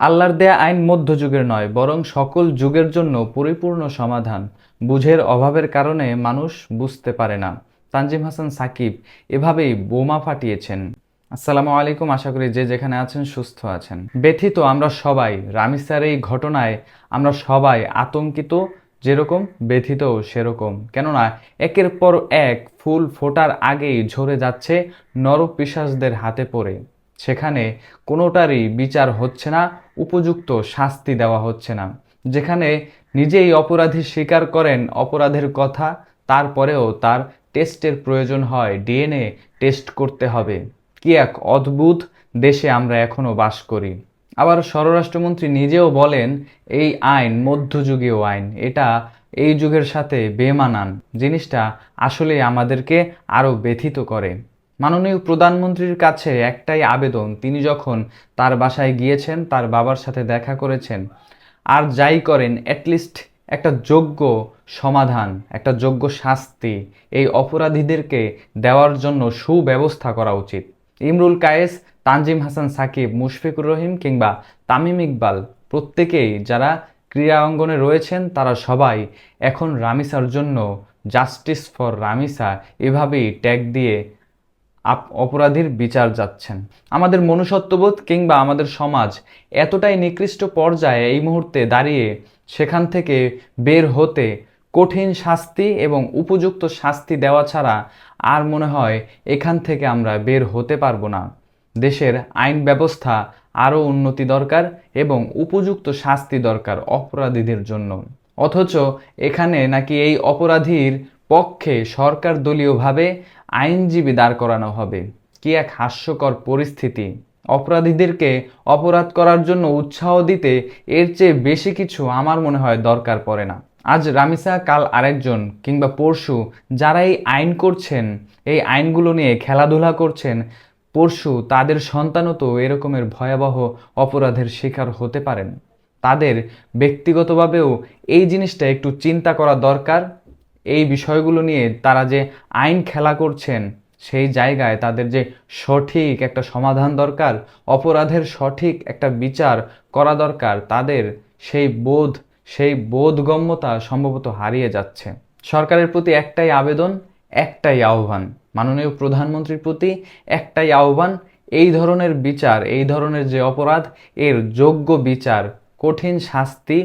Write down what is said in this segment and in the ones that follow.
আল্লাহর দেয়া আইন মধ্যযুগের নয়, বরং সকল যুগের জন্য পরিপূর্ণ সমাধান। বুঝের অভাবের কারণে মানুষ বুঝতে পারে না। তানজিম হাসান সাকিব এভাবেই বোমা ফাটিয়েছেন। আসসালামু আলাইকুম, আশা করি যে যেখানে আছেন সুস্থ আছেন। ব্যথিত আমরা সবাই, রামিসার এই ঘটনায় আমরা সবাই আতঙ্কিত, যেরকম ব্যথিতও সেরকম। কেননা একের পর এক ফুল ফোটার আগেই ঝরে যাচ্ছে নরপিশাচদের হাতে পড়ে। সেখানে কোনোটারই বিচার হচ্ছে না, উপযুক্ত শাস্তি দেওয়া হচ্ছে না। যেখানে নিজেই অপরাধী স্বীকার করেন অপরাধের কথা, তারপরেও তার টেস্টের প্রয়োজন হয়, ডিএনএ টেস্ট করতে হবে। কি এক অদ্ভুত দেশে আমরা এখনো বাস করি। আবার স্বরাষ্ট্রমন্ত্রী নিজেও বলেন এই আইন মধ্যযুগীয় আইন, এটা এই যুগের সাথে বেমানান। জিনিসটা আসলে আমাদেরকে আরও ব্যথিত করে। মাননীয় প্রধানমন্ত্রীর কাছে একটাই আবেদন, তিনি যখন তার বাসায় গিয়েছেন, তার বাবার সাথে দেখা করেছেন, আর যাই করেন অ্যাটলিস্ট একটা যোগ্য সমাধান, একটা যোগ্য শাস্তি এই অপরাধীদেরকে দেওয়ার জন্য সুব্যবস্থা করা উচিত। ইমরুল কায়েস, তানজিম হাসান সাকিব, মুশফিকুর রহিম কিংবা তামিম ইকবাল, প্রত্যেকেই যারা ক্রীড়া অঙ্গনে রয়েছেন তারা সবাই এখন রামিসার জন্য জাস্টিস ফর রামিসা এভাবেই ট্যাগ দিয়ে অপরাধীর বিচার যাচ্ছেন। আমাদের মনুষ্যত্ববোধ কিংবা আমাদের সমাজ এতটাই নিকৃষ্ট পর্যায়ে এই মুহূর্তে দাঁড়িয়ে, সেখান থেকে বের হতে কঠিন শাস্তি এবং উপযুক্ত শাস্তি দেওয়া ছাড়া আর মনে হয় এখান থেকে আমরা বের হতে পারবো না। দেশের আইন ব্যবস্থা আরও উন্নতি দরকার এবং উপযুক্ত শাস্তি দরকার অপরাধীদের জন্য। অথচ এখানে নাকি এই অপরাধীর পক্ষে সরকার দলীয়ভাবে আইনজীবী দাঁড় করানো হবে। কি এক হাস্যকর পরিস্থিতি! অপরাধীদেরকে অপরাধ করার জন্য উৎসাহ দিতে এর চেয়ে বেশি কিছু আমার মনে হয় দরকার পড়ে না। আজ রামিসা, কাল আরেকজন, কিংবা পরশু যারা এই আইন করছেন, এই আইনগুলো নিয়ে খেলাধুলা করছেন, পরশু তাদের সন্তানও তো এরকমের ভয়াবহ অপরাধের শিকার হতে পারেন। তাদের ব্যক্তিগতভাবেও এই জিনিসটা একটু চিন্তা করা দরকার। এই বিষয়গুলো নিয়ে তারা যে আইন খেলা করছেন, সেই জায়গায় তাদের যে সঠিক একটা সমাধান দরকার, অপরাধের সঠিক একটা বিচার করা দরকার, তাদের সেই বোধগম্যতা সম্ভবত হারিয়ে যাচ্ছে। সরকারের প্রতি একটাই আবেদন, একটাই আহ্বান, মাননীয় প্রধানমন্ত্রীর প্রতি একটাই আহ্বান, এই ধরনের বিচার, এই ধরনের যে অপরাধ, এর যোগ্য বিচার, কঠিন শাস্তি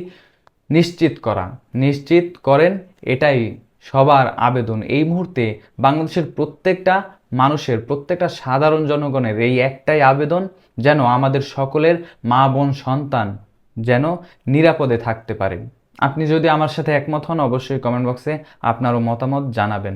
নিশ্চিত করেন। এটাই সবার আবেদন। এই মুহূর্তে বাংলাদেশের প্রত্যেকটা মানুষের, প্রত্যেকটা সাধারণ জনগণের এই একটাই আবেদন, যেন আমাদের সকলের মা বোন সন্তান যেন নিরাপদে থাকতে পারে। আপনি যদি আমার সাথে একমত হন, অবশ্যই কমেন্ট বক্সে আপনারও মতামত জানাবেন।